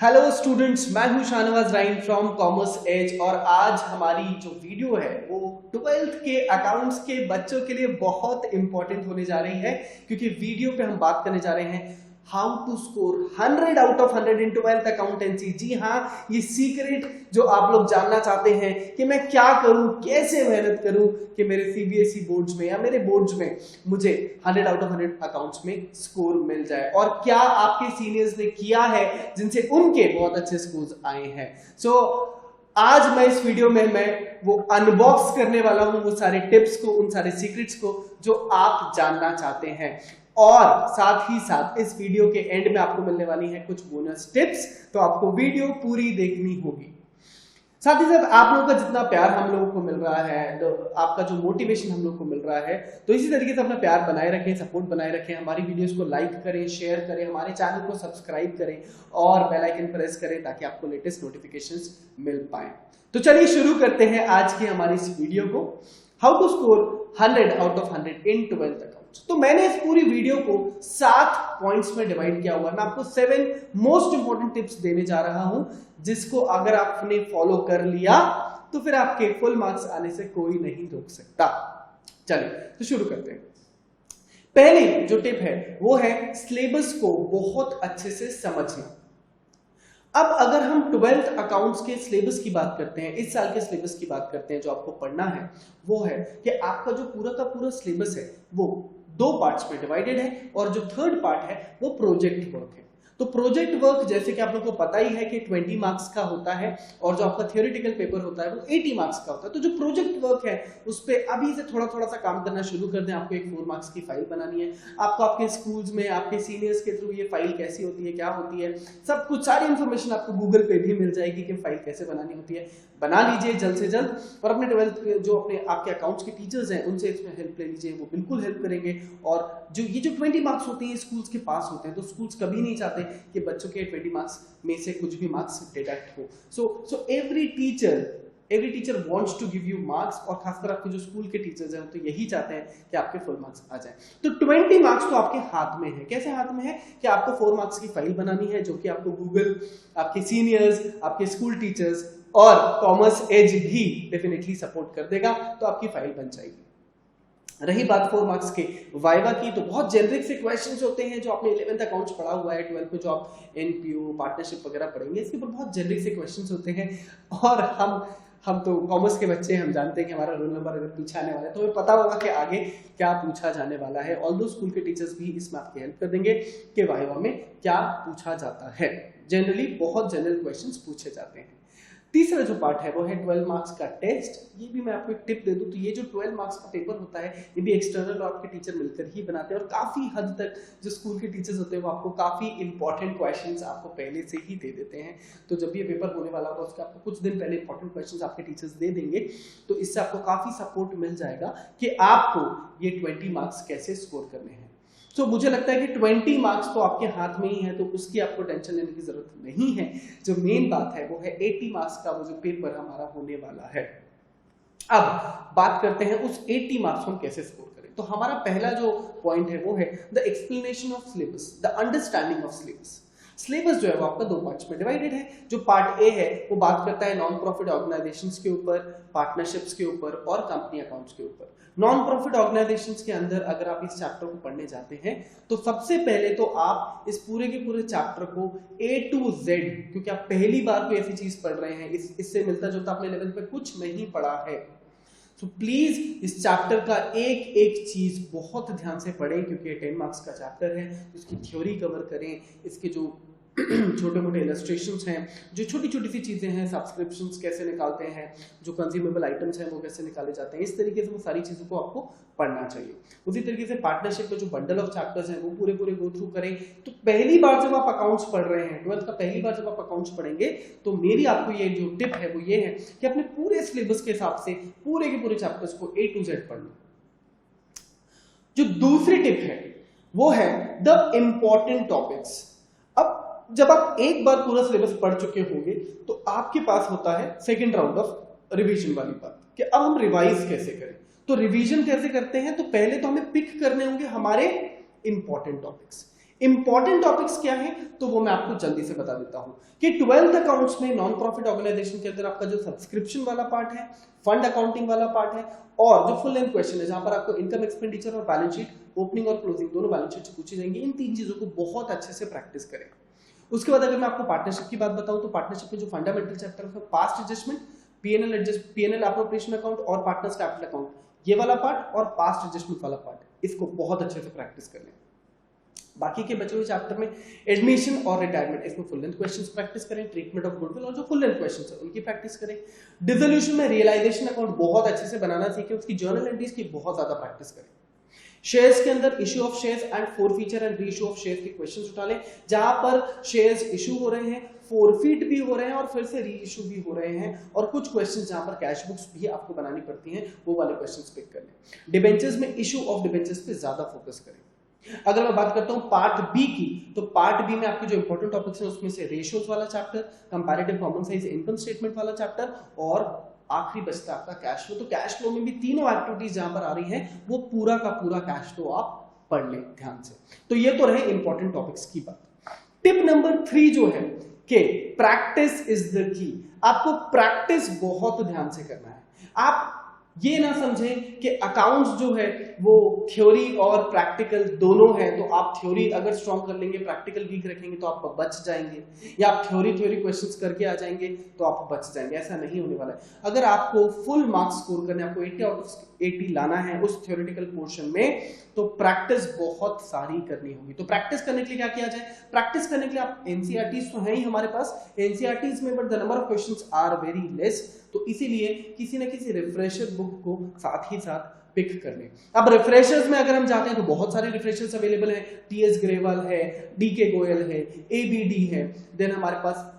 Hello students, मैं हूं शाहनवाज राइन from commerce as. और आज हमारी जो वीडियो है वो 12th के अकाउंट्स के बच्चों के लिए बहुत इंपॉर्टेंट होने जा रही है, क्योंकि वीडियो पे हम बात करने जा रहे हैं how to score 100 out of 100 in 12th accountancy. जी हाँ, ये सीक्रेट जो आप लोग जानना चाहते हैं कि मैं क्या करूं, कैसे मेहनत करूं कि मेरे सीबीएसई बोर्ड्स में या मेरे बोर्ड्स में मुझे 100 आउट ऑफ 100 अकाउंट्स में स्कोर मिल जाए, और क्या आपके सीनियर्स ने किया है जिनसे उनके बहुत अच्छे स्कोर्स आए हैं। सो आज मैं इस वीडियो में मैं वो अनबॉक्स करने वाला हूं, वो सारे टिप्स को, उन सारे सीक्रेट्स को जो आप जानना चाहते हैं। और साथ ही साथ इस वीडियो के एंड में आपको मिलने वाली है कुछ बोनस टिप्स, तो आपको वीडियो पूरी देखनी होगी। साथ ही साथ आप लोगों का जितना प्यार हम लोगों को मिल रहा है, तो आपका जो मोटिवेशन हम लोग को मिल रहा है, तो इसी तरीके से अपना प्यार बनाए रखें, सपोर्ट बनाए रखें। हमारी वीडियोस को लाइक करें, शेयर करें, हमारे चैनल को सब्सक्राइब करें और बेल आइकन प्रेस करें ताकि आपको लेटेस्ट नोटिफिकेशंस मिल पाए। तो चलिए शुरू करते हैं आज की हमारी इस वीडियो को, how to score 100 out of 100 in 12th accounts. तो मैंने इस पूरी वीडियो को 7 पॉइंट्स में डिवाइड किया हुआ है। मैं आपको 7 मोस्ट इंपॉर्टेंट टिप्स देने जा रहा हूं, जिसको अगर आपने फॉलो कर लिया तो फिर आपके फुल मार्क्स आने से कोई नहीं रोक सकता। चलिए तो शुरू करते हैं। पहली जो टिप है वो है सिलेबस को बहुत अच्छे से समझना। अब अगर हम 12th अकाउंट्स के सिलेबस की बात करते हैं, इस साल के सिलेबस की बात करते हैं, जो आपको पढ़ना है वो है कि आपका जो पूरा का पूरा सिलेबस है वो 2 पार्ट्स में डिवाइडेड है, और जो थर्ड पार्ट है वो प्रोजेक्ट वर्क है। तो प्रोजेक्ट वर्क जैसे कि आप लोगों को पता ही है कि 20 मार्क्स का होता है, और जो आपका थियोरेटिकल पेपर होता है वो 80 मार्क्स का होता है। तो जो प्रोजेक्ट वर्क है उस पे अभी से थोड़ा थोड़ा सा काम करना शुरू कर दें। आपको एक 4 मार्क्स की फाइल बनानी है, आपको आपके स्कूल्स में आपके सीनियर्स के थ्रू ये फाइल कैसी होती है, क्या होती है, सब कुछ सारी इंफॉर्मेशन आपको गूगल पे भी मिल जाएगी कि फाइल कैसे बनानी होती है। बना लीजिए जल्द से जल्द, और अपने 12th जो अपने आपके अकाउंट्स के टीचर्स हैं उनसे इसमें हेल्प ले लीजिए, वो बिल्कुल हेल्प करेंगे। और जो 20 मार्क्स होते हैं स्कूल्स के पास होते हैं, तो स्कूल्स कभी नहीं चाहते कि बच्चों के 20 मार्क्स में से कुछ भी मार्क्स डिडक्ट हो। So every teacher wants to give you marks, और खासकर आपके जो स्कूल के टीचर्स हैं तो यही चाहते हैं कि आपके फुल मार्क्स आ जाएं। तो 20 मार्क्स तो आपके हाथ में है। कैसे हाथ में है कि आपको 4 मार्क्स की फाइल बनानी है, जो कि आपको गूगल, आपके सीनियर्स, आपके स्कूल टीचर्स और कॉमर्स एज भी डेफिनेटली सपोर्ट कर देगा, तो आपकी फाइल बन जाएगी। रही बात 4 मार्क्स के वाइवा की, तो बहुत जेनरिक से क्वेश्चंस होते हैं जो आपने 11th अकाउंट्स पढ़ा हुआ है, 12th में जो आप एनपीओ पार्टनरशिप वगैरह पढ़ेंगे, इसके ऊपर बहुत जेनरिक से क्वेश्चंस होते हैं। और हम तो कॉमर्स के बच्चे, हम जानते हैं कि हमारा रोल नंबर अगर पीछे आने वाला है तो हमें पता होगा कि आगे क्या पूछा जाने वाला है। ऑल्दो स्कूल के टीचर्स भी इसमें आपकी हेल्प कर देंगे कि वाइवा में क्या पूछा जाता है। जनरली बहुत जनरल क्वेश्चंस पूछे जाते हैं। तीसरा जो पार्ट है वो है 12 मार्क्स का टेस्ट। ये भी मैं आपको एक टिप दे दूं तो ये जो 12 मार्क्स का पेपर होता है ये भी एक्सटर्नल और आपके टीचर मिलकर ही बनाते हैं, और काफी हद तक जो स्कूल के टीचर्स होते हैं वो आपको काफी इंपॉर्टेंट क्वेश्चंस आपको पहले से ही दे देते हैं। तो जब ये पेपर होने वाला होगा उसके आपको कुछ दिन पहले इंपॉर्टेंट क्वेश्चंस आपके टीचर्स दे देंगे, तो इससे आपको काफी सपोर्ट मिल जाएगा कि आपको ये 20 मार्क्स कैसे स्कोर करने हैं। तो मुझे लगता है कि 20 मार्क्स तो आपके हाथ में ही है, तो उसकी आपको टेंशन लेने की जरूरत नहीं है। जो मेन बात है वो है 80 मार्क्स का वो जो पेपर हमारा होने वाला है। अब बात करते हैं उस 80 मार्क्स को हम कैसे स्कोर करें। तो हमारा पहला जो पॉइंट है वो है the explanation of syllabus, the understanding of syllabus. Syllabus जो है वो आपका 2 पार्ट्स में डिवाइडेड है। जो पार्ट ए है वो बात करता है नॉन प्रॉफिट ऑर्गेनाइजेशंस के ऊपर, पार्टनरशिप्स के ऊपर और कंपनी अकाउंट्स के ऊपर। नॉन प्रॉफिट ऑर्गेनाइजेशंस के अंदर अगर आप इस चैप्टर को पढ़ने जाते हैं तो सबसे पहले तो आप इस पूरे के पूरे चैप्टर को A to Z, क्योंकि आप पहली बार कोई ऐसी चीज पढ़ रहे हैं, इससे मिलता जुलता आपने 11th में कुछ नहीं पढ़ा है, तो प्लीज इस चैप्टर का एक एक चीज बहुत ध्यान से पढ़ें, क्योंकि ये 10 मार्क्स का चैप्टर है। इसकी थ्योरी कवर करें, इसके जो छोटे मोटे इलस्ट्रेशंस हैं, जो छोटी छोटी सी चीजें हैं, सब्सक्रिप्शंस कैसे निकालते हैं, जो कंज्यूमेबल आइटम्स हैं वो कैसे निकाले जाते हैं, इस तरीके से वो सारी चीजों को आपको पढ़ना चाहिए। उसी तरीके से पार्टनरशिप में जो बंडल ऑफ चैप्टर्स हैं वो पूरे पूरे गो थ्रू करें। तो पहली बार जब आप अकाउंट्स पढ़ रहे हैं, 12th का पहली बार जब आप अकाउंट्स पढ़ेंगे, तो मेरी आपको ये जो टिप है वो ये है कि अपने पूरे सिलेबस के हिसाब से पूरे के पूरे चैप्टर्स को A to Z पढ़ लो। जो दूसरी टिप है वो है द इंपॉर्टेंट टॉपिक्स। अब जब आप एक बार पूरा सिलेबस पढ़ चुके होंगे तो आपके पास होता है सेकंड राउंड ऑफ रिवीजन वाली बात, कि अब हम रिवाइज कैसे करें। तो रिवीजन कैसे करते हैं, तो पहले तो हमें पिक करने होंगे हमारे इंपॉर्टेंट टॉपिक्स। इंपॉर्टेंट टॉपिक्स क्या है तो वो मैं आपको जल्दी से बता देता हूं कि 12th अकाउंट्स में नॉन प्रॉफिट ऑर्गेनाइजेशन के अंदर आपका जो सब्सक्रिप्शन वाला पार्ट है, फंड अकाउंटिंग वाला पार्ट है और जो फुल लेंथ क्वेश्चन है जहां पर आपको इनकम एक्सपेंडिचर और बैलेंस शीट, ओपनिंग और क्लोजिंग दोनों बैलेंस शीट से पूछी जाएंगी। इन तीन चीजों को बहुत अच्छे से प्रैक्टिस करें। उसके बाद अगर मैं आपको पार्टनरशिप की बात बताऊं तो पार्टनरशिप में जो फंडामेंटल चैप्टर है past adjustment, PNL adjust, PNL appropriation account और पार्टनर्स कैपिटल अकाउंट, ये वाला पार्ट और पास्ट एडजस्टमेंट वाला पार्ट, इसको बहुत अच्छे से प्रैक्टिस कर लें। बाकी के बचे हुए चैप्टर में एडमिशन और रिटायरमेंट, इसमें फुल लेंथ क्वेश्चंस प्रैक्टिस करें, ट्रीटमेंट ऑफ गुडविल और जो फुल लेंथ क्वेश्चंस है उनकी प्रैक्टिस करें। डिसोल्यूशन में रियलाइजेशन अकाउंट बहुत अच्छे से बनाना सीखें, उसकी जर्नल एंट्रीज की बहुत ज्यादा प्रैक्टिस करें। शेयर्स के अंदर issue of shares and forfeiture and reissue of shares के क्वेश्चंस उठा लें, जहां पर शेयर्स इशू हो रहे हैं, फोरफीट भी हो रहे हैं और फिर से री इशू भी हो रहे हैं और कुछ क्वेश्चंस जहां पर कैश बुक्स भी आपको बनानी पड़ती हैं, वो वाले क्वेश्चंस पिक कर लें। डिबेंचर्स में इशू ऑफ डिबेंचर्स पे ज्यादा फोकस करें। अगर मैं बात करता हूं पार्ट बी की, तो पार्ट बी में आपके जो इंपॉर्टेंट टॉपिक्स हैं उसमें से रेशियोज वाला chapter, comparative common size income statement वाला चैप्टर और आखिरी बचता आपका कैश फ्लो। तो कैश फ्लो में भी तीनों एक्टिविटीज जहां पर आ रही हैं वो पूरा का पूरा कैश फ्लो आप पढ़ लें ध्यान से। तो ये तो रहे इंपॉर्टेंट टॉपिक्स की बात। टिप नंबर 3 जो है कि प्रैक्टिस इज द की। आपको प्रैक्टिस बहुत ध्यान से करना है। आप ये ना समझें कि अकाउंट्स जो है वो थ्योरी और प्रैक्टिकल दोनों है, तो आप थ्योरी अगर स्ट्रॉन्ग कर लेंगे प्रैक्टिकल वीक रखेंगे तो आप बच जाएंगे, या आप थ्योरी क्वेश्चंस करके आ जाएंगे तो आप बच जाएंगे। ऐसा नहीं होने वाला है। अगर आपको फुल मार्क्स स्कोर करने, आपको 80 आउट ऑफ 80 लाना है उस थ्योरेटिकल पोर्शन में, तो प्रैक्टिस बहुत सारी करनी होगी। तो प्रैक्टिस करने के लिए क्या किया जाए? प्रैक्टिस करने के लिए आप एनसीईआरटीज तो है ही हमारे पास, एनसीईआरटीज में but the number of questions are very less, तो इसीलिए किसी न किसी रिफ्रेशर बुक को साथ ही साथ पिक कर लें। अब रिफ्रेशर्स में अगर हम जाते हैं तो बहुत सारे रिफ्रेशर्स अवेलेबल हैं। टीएस ग्रेवाल है, डीके गोयल है, एबीडी है, देन हमारे पास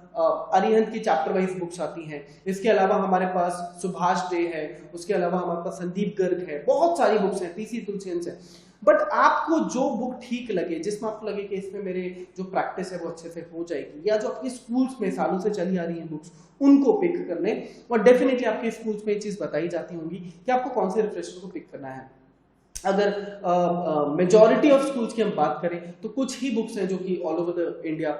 अरिहंत की चैप्टर वाइज बुक्स आती हैं। इसके अलावा हमारे पास सुभाष डे है, उसके अलावा हमारे पास संदीप गर्ग है, बहुत सारी बुक्स हैं, पीसी तुलसियंस है। बट आपको जो बुक ठीक लगे, जिसमें आपको लगे कि इसमें मेरे जो प्रैक्टिस है वो अच्छे से हो जाएगी, या जो आपके स्कूल्स में सालों से चली आ रही हैं बुक्स, उनको पिक कर लें। और डेफिनेटली आपके स्कूल्स में ये चीज बताई जाती होंगी कि आपको कौन से रिफ्रेशर को पिक करना है। अगर मेजॉरिटी ऑफ स्कूल्स की हम बात करें तो कुछ ही बुक्स हैं जो कि all over the India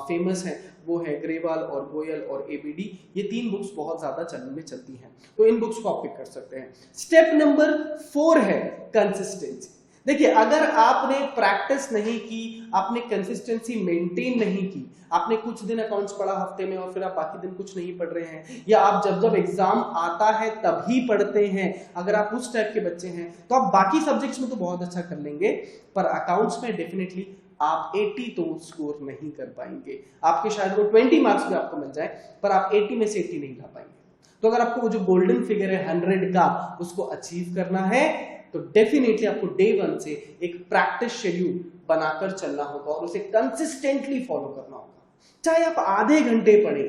famous हैं, वो है ग्रेवाल और गोयल और एबीडी। ये तीन बुक्स बहुत ज्यादा चलन में चलती हैं, तो इन बुक्स को आप पिक कर सकते हैं। स्टेप नंबर 4 है कंसिस्टेंसी। देखिए, अगर आपने प्रैक्टिस नहीं की, आपने कंसिस्टेंसी मेंटेन नहीं की, आपने कुछ दिन अकाउंट्स पढ़ा हफ्ते में और फिर आप बाकी दिन कुछ नहीं पढ़ रहे हैं, या आप जब जब एग्जाम आता है तभी पढ़ते हैं, अगर आप उस टाइप के बच्चे हैं तो आप बाकी सब्जेक्ट्स में तो बहुत अच्छा कर लेंगे, पर अकाउंट्स में डेफिनेटली आप 80 तो स्कोर नहीं कर पाएंगे। आपके शायद वो 20 मार्क्स भी आपको मिल जाए, पर आप 80 में से 80 नहीं ला पाएंगे। तो अगर आपको वो जो गोल्डन फिगर है 100 का, उसको अचीव करना है तो डेफिनेटली आपको डे 1 से एक प्रैक्टिस शेड्यूल बनाकर चलना होगा और उसे कंसिस्टेंटली फॉलो करना होगा। चाहे आप आधे घंटे पढ़ें,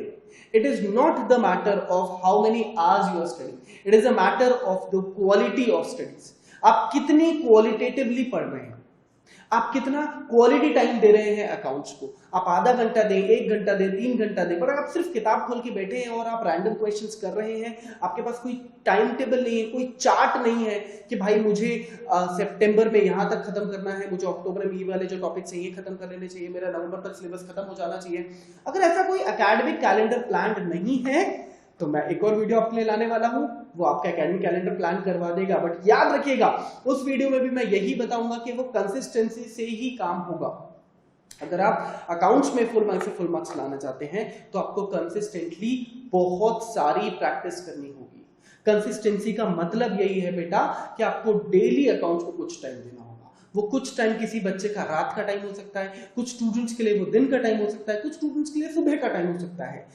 it is not the matter of how many hours you are studying, it is a matter of the quality of studies. आप कितनी क्वालिटेटिवली पढ़ रहे हैं, आप कितना क्वालिटी टाइम दे रहे हैं अकाउंट्स को। आप आधा घंटा दें, 1 घंटा दें, 3 घंटा दें, पर आप सिर्फ किताब खोल के बैठे हैं और आप रैंडम क्वेश्चंस कर रहे हैं, आपके पास कोई टाइम टेबल नहीं है, कोई चार्ट नहीं है कि भाई मुझे सितंबर में यहां तक खत्म करना है, मुझे अक्टूबर में ये वाले जो टॉपिक्स हैं ये खत्म कर लेने चाहिए, मेरा नवंबर तक सिलेबस खत्म हो जाना चाहिए। अगर ऐसा कोई एकेडमिक कैलेंडर प्लान नहीं है तो मैं एक और वीडियो आपके लिए लाने वाला हूं, वो आपका एकेडमिक कैलेंडर प्लान करवा देगा। बट याद रखिएगा, उस वीडियो में भी मैं यही बताऊंगा कि वो कंसिस्टेंसी से ही काम होगा। अगर आप अकाउंट्स में फुल मार्क्स लाना चाहते हैं तो आपको कंसिस्टेंटली बहुत सारी प्रैक्टिस करनी होगी। कंसिस्टेंसी का मतलब यही है बेटा कि आपको डेली अकाउंट्स को कुछ टाइम देना होगा। वो कुछ टाइम किसी बच्चे का रात का टाइम हो सकता है, कुछ स्टूडेंट्स के लिए वो दिन का टाइम हो सकता है, कुछ स्टूडेंट्स के लिए सुबह का टाइम हो सकता है।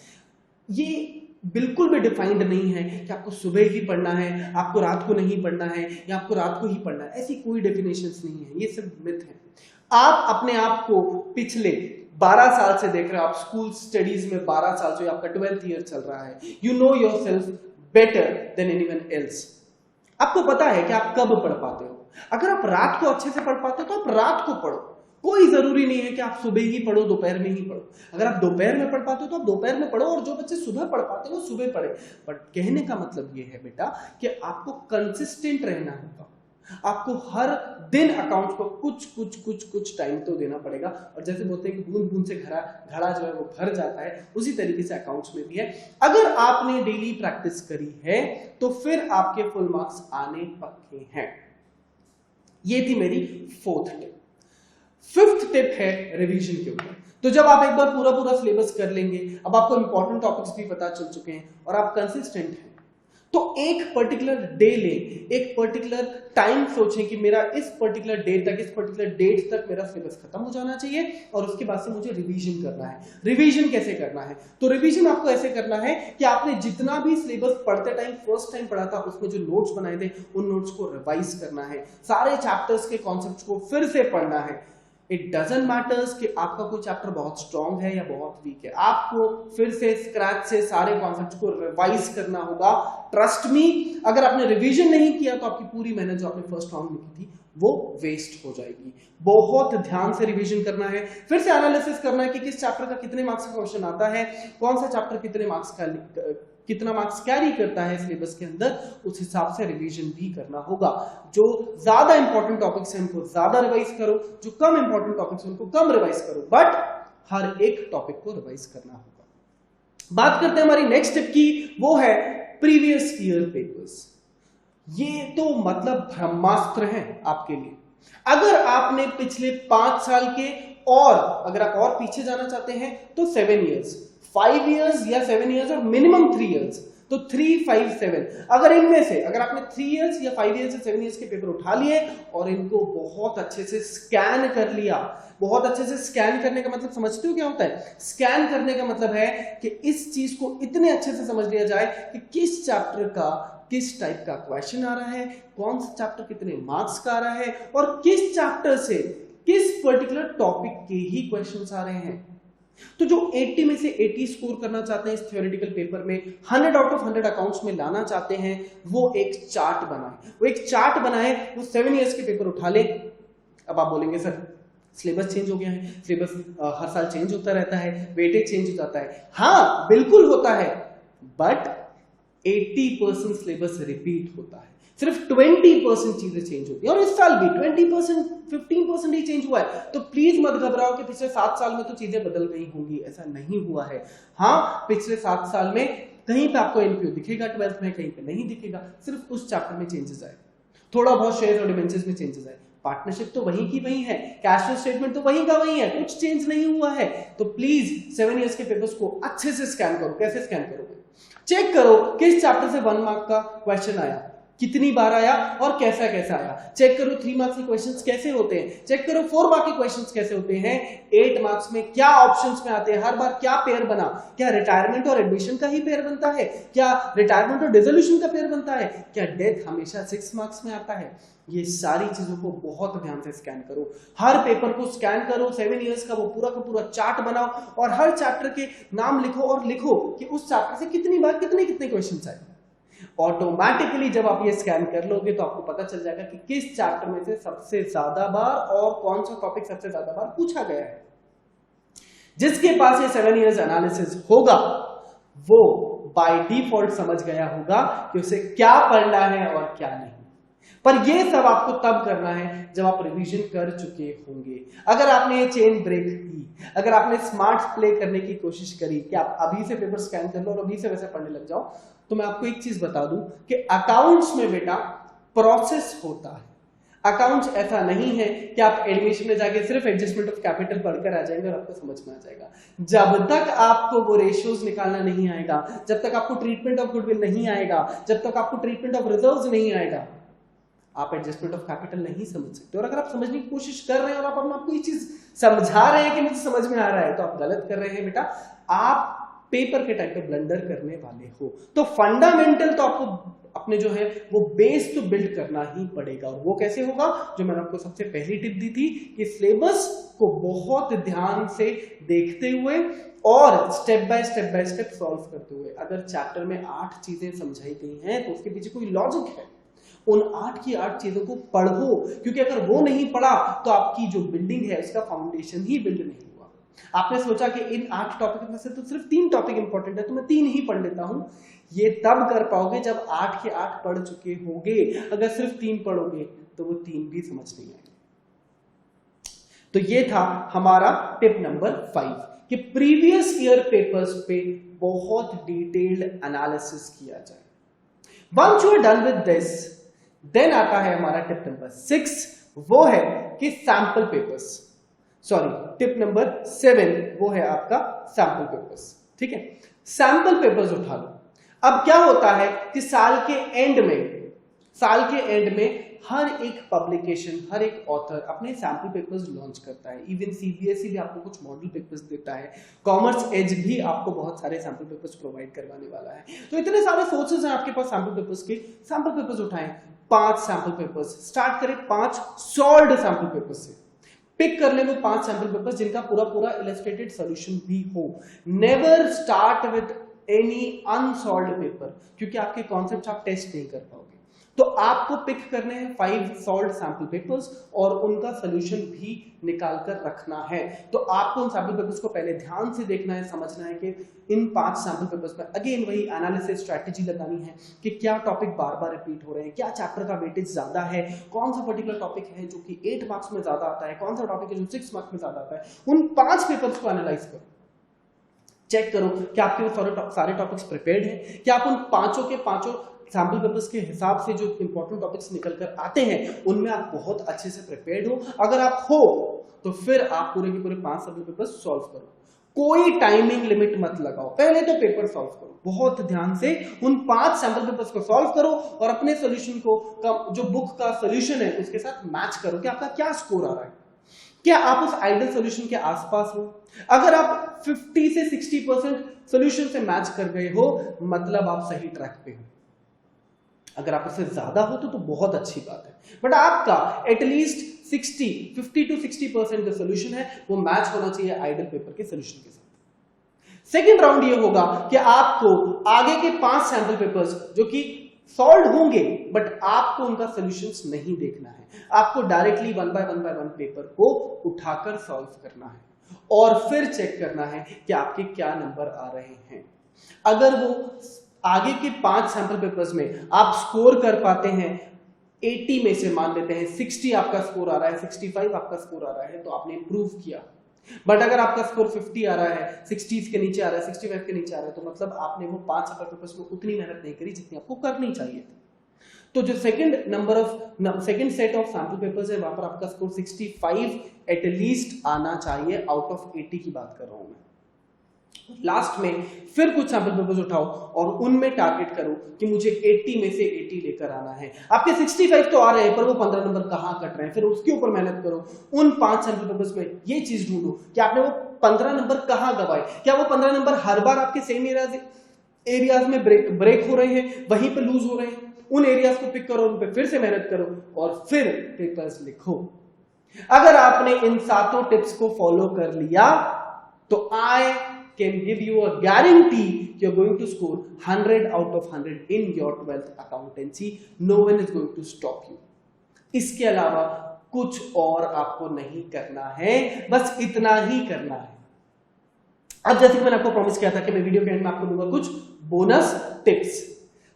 ये बिल्कुल भी डिफाइंड नहीं है कि आपको सुबह ही पढ़ना है, आपको रात को नहीं पढ़ना है, या आपको रात को ही पढ़ना है। ऐसी कोई डेफिनेशंस नहीं है, ये सब मिथ है। आप अपने आप को पिछले 12 साल से देख रहे हो, आप स्कूल स्टडीज में 12 साल से, आपका 12th ईयर चल रहा है। You know yourself better than anyone else. आपको पता है कि आप कब पढ़ पाते हो। अगर आप रात को अच्छे से पढ़ पाते हो तो आप रात को पढ़ो, कोई जरूरी नहीं है कि आप सुबह ही पढ़ो, दोपहर में ही पढ़ो। अगर आप दोपहर में पढ़ पाते हो तो आप दोपहर में पढ़ो, और जो बच्चे सुबह पढ़ पाते हो वो सुबह पढ़े। बट कहने का मतलब ये है बेटा कि आपको कंसिस्टेंट रहना होगा। आपको हर दिन अकाउंट को कुछ टाइम तो देना पड़ेगा। और जैसे बोलते हैं कि बूंद बूंद से घड़ा जो है वो भर जाता है, उसी तरीके से अकाउंट्स में भी है। अगर आपने डेली प्रैक्टिस करी है तो फिर आपके फुल मार्क्स आने पक्के हैं। ये थी मेरी 4th टिप। 5th टिप है रिवीजन के ऊपर। तो जब आप एक बार पूरा सिलेबस कर लेंगे, अब आपको इंपॉर्टेंट टॉपिक्स भी पता चल चुके हैं और आप कंसिस्टेंट हैं, तो एक पर्टिकुलर डे लें, एक पर्टिकुलर टाइम सोचें कि मेरा इस पर्टिकुलर डेट तक मेरा सिलेबस खत्म हो जाना चाहिए और उसके बाद से मुझे रिवीजन करना है। रिवीजन कैसे करना है? तो रिवीजन आपको ऐसे करना है कि आपने जितना भी सिलेबस पढ़ते टाइम फर्स्ट टाइम पढ़ा था, उसमें जो नोट्स बनाए थे, उन नोट्स को रिवाइज करना है। सारे चैप्टर्स के कॉन्सेप्ट्स को फिर से पढ़ना है। इट डजंट मैटर्स कि आपका कोई चैप्टर बहुत स्ट्रॉन्ग है या बहुत वीक है, आपको फिर से स्क्रैच से सारे कॉन्सेप्ट्स को रिवाइज करना होगा। ट्रस्ट मी, अगर आपने रिवीजन नहीं किया तो आपकी पूरी मेहनत जो आपने फर्स्ट राउंड में की थी वो वेस्ट हो जाएगी। बहुत ध्यान से रिवीजन करना है, फिर से एनालिसिस करना है कि किस चैप्टर का कितने मार्क्स का क्वेश्चन आता है, कौन सा चैप्टर कितना मार्क्स कैरी करता है सिलेबस के अंदर, उस हिसाब से रिवीजन भी करना होगा। जो ज्यादा इंपॉर्टेंट टॉपिक्स हैं उनको ज्यादा रिवाइज करो, जो कम इंपॉर्टेंट टॉपिक्स हैं उनको कम रिवाइज करो, बट हर एक टॉपिक को रिवाइज करना होगा। बात करते हैं हमारी नेक्स्ट टिप की, वो है प्रीवियस ईयर पेपर्स। ये तो मतलब ब्रह्मास्त्र है आपके लिए। अगर आपने पिछले 5 साल के, और अगर आप और पीछे जाना चाहते हैं तो 7 इयर्स, 5 इयर्स या 7 इयर्स और मिनिमम 3 इयर्स, तो 3, 5, 7, अगर इनमें से अगर आपने 3 इयर्स या 5 इयर्स या 7 इयर्स के पेपर उठा लिए और इनको बहुत अच्छे से स्कैन कर लिया। बहुत अच्छे से स्कैन करने का मतलब समझते हो क्या होता है? स्कैन करने का मतलब है कि इस चीज को इतने अच्छे से समझ लिया जाए कि किस चैप्टर का किस टाइप का क्वेश्चन आ रहा है, कौन सा चैप्टर कितने मार्क्स का आ रहा है और किस चैप्टर से किस पर्टिकुलर टॉपिक के ही क्वेश्चंस आ रहे हैं। तो जो 80 में से 80 स्कोर करना चाहते हैं इस थ्योरेटिकल पेपर में, 100 आउट ऑफ 100 अकाउंट्स में लाना चाहते हैं, वो एक चार्ट बनाए, वो 7 इयर्स के पेपर उठा ले। अब आप बोलेंगे सर सिलेबस चेंज हो गया है, सिलेबस हर साल चेंज होता रहता है, वेटेज चेंज हो जाता है। हाँ बिल्कुल होता है, बट 80% सिलेबस रिपीट होता है, सिर्फ 20% चीजें चेंज होती है। और इस साल भी 20%, 15% ही चेंज हुआ है। तो प्लीज मत घबराओ कि पिछले 7 साल में तो चीजें बदल गई होंगी, ऐसा नहीं हुआ है। हाँ, पिछले 7 साल में कहीं पे आपको एनपीओ दिखेगा 12th में, कहीं पे नहीं दिखेगा, सिर्फ उस चैप्टर में चेंजेस आए, थोड़ा बहुत शेयर और डिबेंचर्स में चेंजेस आए, पार्टनरशिप तो वही की वही है, कैश फ्लो स्टेटमेंट तो वही का वही है, कुछ चेंज नहीं हुआ है। तो प्लीज 7 इयर्स के पेपर्स को अच्छे से स्कैन करो। कैसे स्कैन करोगे? चेक करो किस चैप्टर से 1 मार्क का क्वेश्चन आया, कितनी बार आया और कैसा कैसा आया। चेक करो 3 मार्क्स के क्वेश्चंस कैसे होते हैं, चेक करो 4 मार्क के क्वेश्चंस कैसे होते हैं, 8 मार्क्स में क्या ऑप्शंस में आते हैं, हर बार क्या पेयर बना, क्या रिटायरमेंट और एडमिशन का ही पेयर बनता है, क्या रिटायरमेंट और डिसोल्यूशन का पेयर बनता है, क्या डेथ हमेशा 6 मार्क्स में आता है। ये सारी चीजों को बहुत ध्यान से स्कैन करो, हर पेपर को स्कैन करो, 7 इयर्स का वो पूरा का पूरा चार्ट बनाओ और हर चैप्टर के नाम लिखो और लिखो कि उस चैप्टर से कितनी बार कितने क्वेश्चंस आए। ऑटोमेटिकली जब आप ये स्कैन कर लोगे तो आपको पता चल जाएगा कि किस चैप्टर में से सबसे ज्यादा बार और कौन सा टॉपिक सबसे ज्यादा बार पूछा गया है। जिसके पास ये 7 इयर्स एनालिसिस होगा वो बाय डिफॉल्ट समझ गया होगा कि उसे क्या पढ़ना है और क्या नहीं। पर ये सब आपको तब करना है जब आप रिवीजन कर चुके होंगे। अगर आपने ये चेन ब्रेक की, अगर आपने स्मार्ट प्ले करने की कोशिश करी कि आप अभी से पेपर स्कैन कर लो और अभी से वैसे पढ़ने लग जाओ, तो मैं आपको एक चीज बता दूं कि अकाउंट्स में बेटा प्रोसेस होता है। अकाउंट्स ऐसा नहीं है कि आप एडमिशन में जाके सिर्फ एडजस्टमेंट ऑफ कैपिटल पढ़कर आ जाएंगे और आपको समझ में आ जाएगा। जब तक आपको वो रेशियोज निकालना नहीं आएगा, जब तक आपको ट्रीटमेंट ऑफ गुडविल नहीं आएगा, जब तक आपको ट्रीटमेंट ऑफ रिजर्व्स नहीं आएगा, आप एडजस्टमेंट ऑफ कैपिटल नहीं समझ सकते। और अगर आप समझने की कोशिश कर रहे हैं और आप अपने आपको ये चीज समझा रहे हैं कि मुझे समझ में आ रहा है, तो आप गलत कर रहे हैं बेटा। आप पेपर के टाइम पे ब्लंडर करने वाले हो। तो फंडामेंटल तो आपको अपने जो है वो बेस तो बिल्ड करना ही पड़ेगा। और वो कैसे होगा? जो मैंने आपको सबसे पहली टिप दी थी कि सिलेबस को बहुत ध्यान से देखते हुए और स्टेप बाय स्टेप सॉल्व करते हुए। अगर चैप्टर में 8 चीजें समझाई गई हैं तो उसके पीछे कोई लॉजिक है। उन 8 की 8 चीजों को पढ़ो, क्योंकि अगर वो नहीं पढ़ा तो आपकी जो बिल्डिंग है उसका फाउंडेशन ही बिल्ड नहीं हुआ। आपने सोचा कि इन 8 टॉपिक में से तो सिर्फ 3 टॉपिक इंपॉर्टेंट है तो मैं 3 ही पढ़ लेता हूं। ये तब कर पाओगे जब 8 के 8 पढ़ चुके होगे। अगर सिर्फ 3 पढ़ोगे तो वो 3 भी समझ नहीं आएंगे। तो ये था हमारा टिप नंबर 5 कि प्रीवियस ईयर पेपर्स पे बहुत डिटेल्ड एनालिसिस किया जाए। Once you are done with this, then आता है हमारा टिप नंबर 6, वो है कि sample papers, sorry tip number 7 वो है आपका सैंपल पेपर्स। ठीक है, सैंपल पेपर्स उठा लो। अब क्या होता है कि साल के एंड में हर एक पब्लिकेशन, हर एक ऑथर अपने सैंपल पेपर्स लॉन्च करता है। इवन सीबीएसई भी आपको कुछ मॉडल पेपर्स देता है, कॉमर्स एज भी आपको बहुत सारे सैंपल पेपर्स प्रोवाइड करवाने वाला है। तो इतने सारे सोर्सेज हैं आपके पास सैंपल पेपर्स के। सैंपल पेपर्स उठाएं, 5 सैंपल पेपर्स, स्टार्ट करें 5 सॉल्व्ड सैंपल पेपर्स से। पिक कर ले वो 5 सैंपल पेपर्स जिनका पूरा इलस्ट्रेटेड सॉल्यूशन भी हो। Never start with any unsolved paper, क्योंकि आपके कॉन्सेप्ट्स आप टेस्ट नहीं कर पाओगे। तो आपको पिक करने हैं 5 सॉल्व्ड सैंपल पेपर्स और उनका सॉल्यूशन भी निकाल कर रखना है। तो आपको उन सैंपल पेपर्स को पहले ध्यान से देखना है, समझना है कि इन 5 सैंपल पेपर्स में अगेन वही एनालिसिस स्ट्रैटेजी लगानी है कि क्या टॉपिक बार बार रिपीट हो रहे हैं, क्या चैप्टर का वेटेज ज्यादा है, कौन सा पर्टिकुलर टॉपिक है जो कि 8 मार्क्स में ज्यादा आता है, कौन सा टॉपिक है जो 6 मार्क्स में ज्यादा आता है। उन 5 पेपर्स को एनालाइज करो, चेक करो कि आपके वो सारे टॉपिक्स प्रिपेयर्ड हैं, क्या आप उन 5 के 5 सैंपल पेपर्स के हिसाब से जो इंपॉर्टेंट टॉपिक्स निकल कर आते हैं उनमें आप बहुत अच्छे से प्रिपेयर्ड हो। अगर आप हो तो फिर आप पूरे के पूरे 5 सैंपल पेपर्स सॉल्व करो। कोई टाइमिंग लिमिट मत लगाओ, पहले तो पेपर सॉल्व करो, बहुत ध्यान से उन 5 सैंपल पेपर्स को सॉल्व करो और अपने सॉल्यूशन को जो बुक का सॉल्यूशन है उसके साथ मैच करो कि आपका क्या स्कोर आ रहा है, क्या आप उस आइडियल सॉल्यूशन के आसपास हो। अगर आप 50 से 60% सॉल्यूशन से मैच कर गए हो मतलब आप सही ट्रैक पे हो। अगर आप उससे ज्यादा हो तो बहुत अच्छी बात है, बट आपका एटलीस्ट 50 to 60% जो सॉल्यूशन है वो मैच होना चाहिए आइडियल पेपर के सॉल्यूशन के साथ। सेकंड राउंड ये होगा कि आपको आगे के 5 सैंपल पेपर्स जो कि सॉल्व होंगे बट आपको उनका सॉल्यूशंस नहीं देखना है, आपको डायरेक्टली 1 by 1 पेपर को उठाकर सॉल्व करना है और फिर चेक करना है कि आपके क्या नंबर आ रहे हैं। अगर वो आगे के 5 सैंपल पेपर्स में आप स्कोर कर पाते हैं 80 में से, मान लेते हैं 60 आपका स्कोर आ रहा है, 65 आपका स्कोर आ रहा है, तो आपने इंप्रूव किया। बट अगर आपका स्कोर 50 आ रहा है, 60 के नीचे आ रहा है, 65 के नीचे आ रहा है, तो मतलब आपने वो 5 सैंपल पेपर्स में उतनी मेहनत नहीं करी जितनी आपको करनी चाहिए थी। तो जो second set of sample papers है वहां पर आपका स्कोर 65 एटलीस्ट आना चाहिए, आउट ऑफ 80 की बात कर रहा हूं मैं। लास्ट में फिर कुछ सैंपल पेपर्स उठाओ और उनमें टारगेट करो कि मुझे 80 में से 80 लेकर आना है। आपके 65 तो आ रहे हैं पर वो 15 नंबर कहां कट रहे हैं, फिर उसके ऊपर मेहनत करो। उन 5 सैंपल पेपर्स में ये चीज ढूंढो कि आपने वो 15 नंबर कहां गवाए। क्या वो 15 नंबर हर बार आपके सेम एरियाज में ब्रेक हो रहे हैं, वहीं पे लूज हो रहे हैं? उन एरियाज को पिक करो, उन पे फिर से मेहनत करो और फिर पेपर्स लिखो। अगर आपने इन 7 टिप्स को फॉलो कर लिया तो आई can give you a guarantee you're going to score 100 out of 100 in your 12th accountancy. No one is going to stop you. इसके अलावा कुछ और आपको नहीं करना है, बस इतना ही करना है। अब जैसे कि मैंने आपको प्रॉमिस किया था कि मैं वीडियो के एंड में आपको दूंगा कुछ बोनस टिप्स।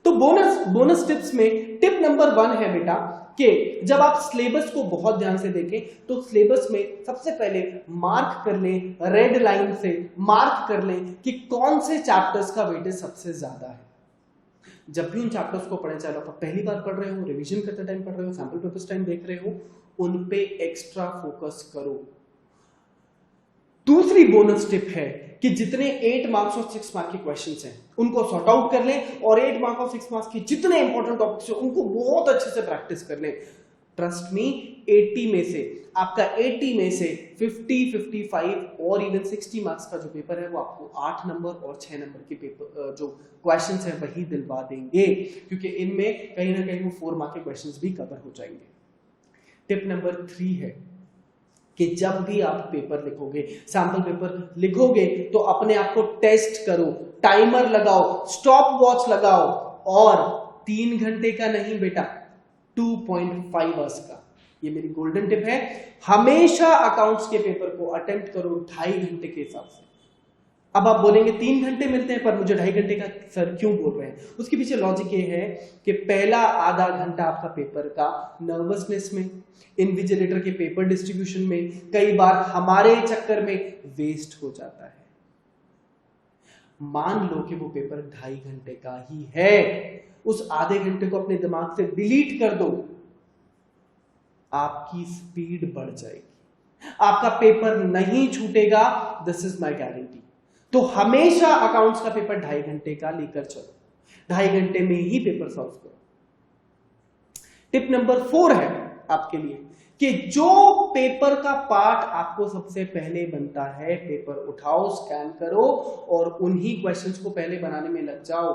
तो बोनस टिप्स में टिप नंबर 1 है बेटा कि जब आप सिलेबस को बहुत ध्यान से देखें तो सिलेबस में सबसे पहले मार्क कर लें, रेड लाइन से मार्क कर लें कि कौन से चैप्टर्स का वेटेज सबसे ज्यादा है। जब भी उन चैप्टर्स को पढ़ें, चाहे आप पहली बार पढ़ रहे हो, रिवीजन करते टाइम पढ़ रहे हो, सैंपल पेपर्स टाइम देख रहे हो, उन पे एक्स्ट्रा फोकस करो। दूसरी बोनस टिप है कि जितने 8 मार्क्स और 6 मार्क्स के क्वेश्चंस हैं उनको सॉर्ट आउट कर लें और 8 मार्क्स और 6 मार्क्स के जितने इंपॉर्टेंट टॉपिक्स हैं उनको बहुत अच्छे से प्रैक्टिस कर लें। ट्रस्ट मी, 80 में से आपका 80 में से 50, 55 और इवन 60 मार्क्स का जो पेपर है वो आपको 8 नंबर और 6 नंबर के पेपर जो क्वेश्चंस हैं वही दिलवा देंगे, क्योंकि इनमें कहीं ना कहीं वो 4 मार्क के क्वेश्चंस भी कवर हो जाएंगे। टिप नंबर 3 है कि जब भी आप पेपर लिखोगे, सैंपल पेपर लिखोगे, तो अपने आप को टेस्ट करो, टाइमर लगाओ, स्टॉप वॉच लगाओ और 3 घंटे का नहीं बेटा, 2.5 आवर्स का। ये मेरी गोल्डन टिप है। हमेशा अकाउंट्स के पेपर को अटेम्प्ट करो 2.5 घंटे के हिसाब से। अब आप बोलेंगे 3 घंटे मिलते हैं पर मुझे 2.5 घंटे का सर क्यों बोल रहे हैं? उसके पीछे लॉजिक ये है कि पहला आधा घंटा आपका पेपर का नर्वसनेस में, इन्विजिलेटर के पेपर डिस्ट्रीब्यूशन में, कई बार हमारे चक्कर में वेस्ट हो जाता है। मान लो कि वो पेपर 2.5 घंटे का ही है, उस आधे घंटे को अपने दिमाग से डिलीट कर दो, आपकी स्पीड बढ़ जाएगी, आपका पेपर नहीं छूटेगा। This is my guarantee. तो हमेशा अकाउंट्स का पेपर 2.5 घंटे का लेकर चलो, 2.5 घंटे में ही पेपर सॉल्व करो। टिप नंबर 4 है आपके लिए कि जो पेपर का पार्ट आपको सबसे पहले बनता है, पेपर उठाओ, स्कैन करो और उन्हीं क्वेश्चंस को पहले बनाने में लग जाओ।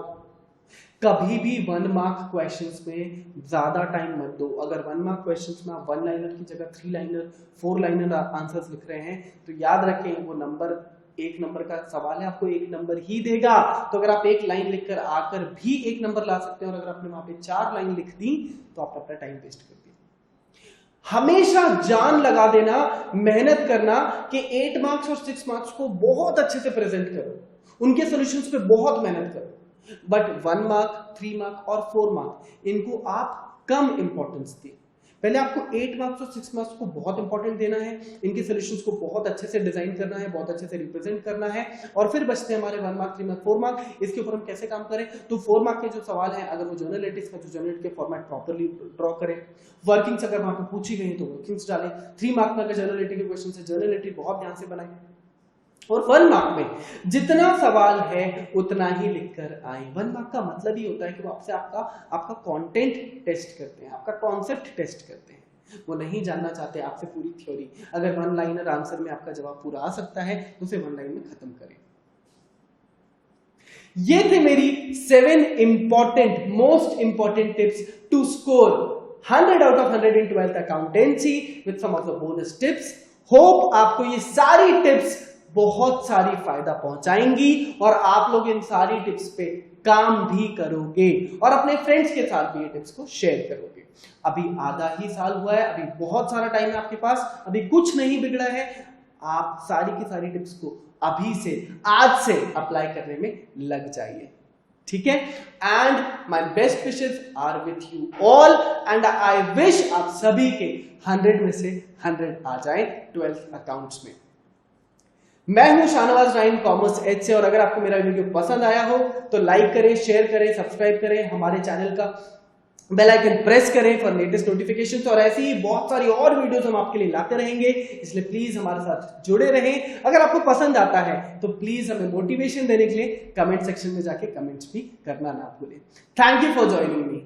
कभी भी 1 मार्क क्वेश्चंस में ज्यादा टाइम मत दो। अगर 1 मार्क क्वेश्चंस में आप 1 लाइनर की जगह 3 लाइनर 4 लाइनर आंसर्स लिख रहे हैं तो याद रखें वो नंबर 1 नंबर का सवाल है, आपको 1 नंबर ही देगा। तो अगर आप 1 लाइन लिखकर आकर भी 1 नंबर ला सकते हैं और अगर आपने वहां पे 4 लाइन लिख दी तो आपने अपना टाइम वेस्ट कर दिया। हमेशा जान लगा देना, मेहनत करना कि 8 मार्क्स और 6 मार्क्स को बहुत अच्छे से प्रेजेंट करो, उनके सॉल्यूशंस पे बहुत मेहनत करो। बट 1 मार्क, 3 मार्क और 4 मार्क इनको आप कम इंपॉर्टेंस दें। पहले आपको 8 मार्क्स और 6 मार्क्स को बहुत इंपॉर्टेंट देना है, इनके सॉल्यूशंस को बहुत अच्छे से डिजाइन करना है, बहुत अच्छे से रिप्रेजेंट करना है और फिर बचते हैं हमारे 1 मार्क, 3 मार्क, 4 मार्क। इसके ऊपर हम कैसे काम करें? तो 4 मार्क के जो सवाल हैं अगर वो जर्नलिटिक्स का, जो जर्नल के फॉर्मेट प्रॉपर्ली ड्रॉ करें, वर्किंग्स अगर वहां पे पूछी गई तो वर्किंग्स डालें। 3 मार्क में अगर जर्नलिटी के क्वेश्चन है, जर्नलिटी बहुत ध्यान से बनाएं और 1 मार्क में जितना सवाल है उतना ही लिखकर आए। 1 मार्क का मतलब ही होता है कि वो आपसे आपका कंटेंट टेस्ट करते हैं, आपका कॉन्सेप्ट टेस्ट करते हैं। वो नहीं जानना चाहते आपसे पूरी थ्योरी। अगर 1 लाइनर आंसर में आपका जवाब पूरा आ सकता है तो उसे 1 लाइन में खत्म करें। ये थे मेरी 7 important, most important tips to score 100 out of 100 in 12th accountancy with some of the bonus tips. Hope आपको ये सारी टिप्स बहुत सारी फायदा पहुंचाएंगी और आप लोग इन सारी टिप्स पे काम भी करोगे और अपने फ्रेंड्स के साथ भी ये टिप्स को शेयर करोगे। अभी आधा ही साल हुआ है, अभी बहुत सारा टाइम है आपके पास, अभी कुछ नहीं बिगड़ा है। आप सारी की सारी टिप्स को अभी से, आज से अप्लाई करने में लग जाइए, ठीक है? And my best wishes are with you all and I wish आप सभी के 100 में से 100 आ जाए 12th अकाउंट्स में। मैं हूं शाहनवाज राइन कॉमर्स एज से और अगर आपको मेरा वीडियो पसंद आया हो तो लाइक करें, शेयर करें, सब्सक्राइब करें, हमारे चैनल का बेल आइकन प्रेस करें फॉर लेटेस्ट नोटिफिकेशंस और ऐसी ही बहुत सारी और वीडियोस हम आपके लिए लाते रहेंगे, इसलिए प्लीज हमारे साथ जुड़े रहें। अगर आपको पसंद आता है तो प्लीज हमें मोटिवेशन देने के लिए कमेंट सेक्शन में जाके कमेंट्स भी करना ना भूलें। Thank you for joining me.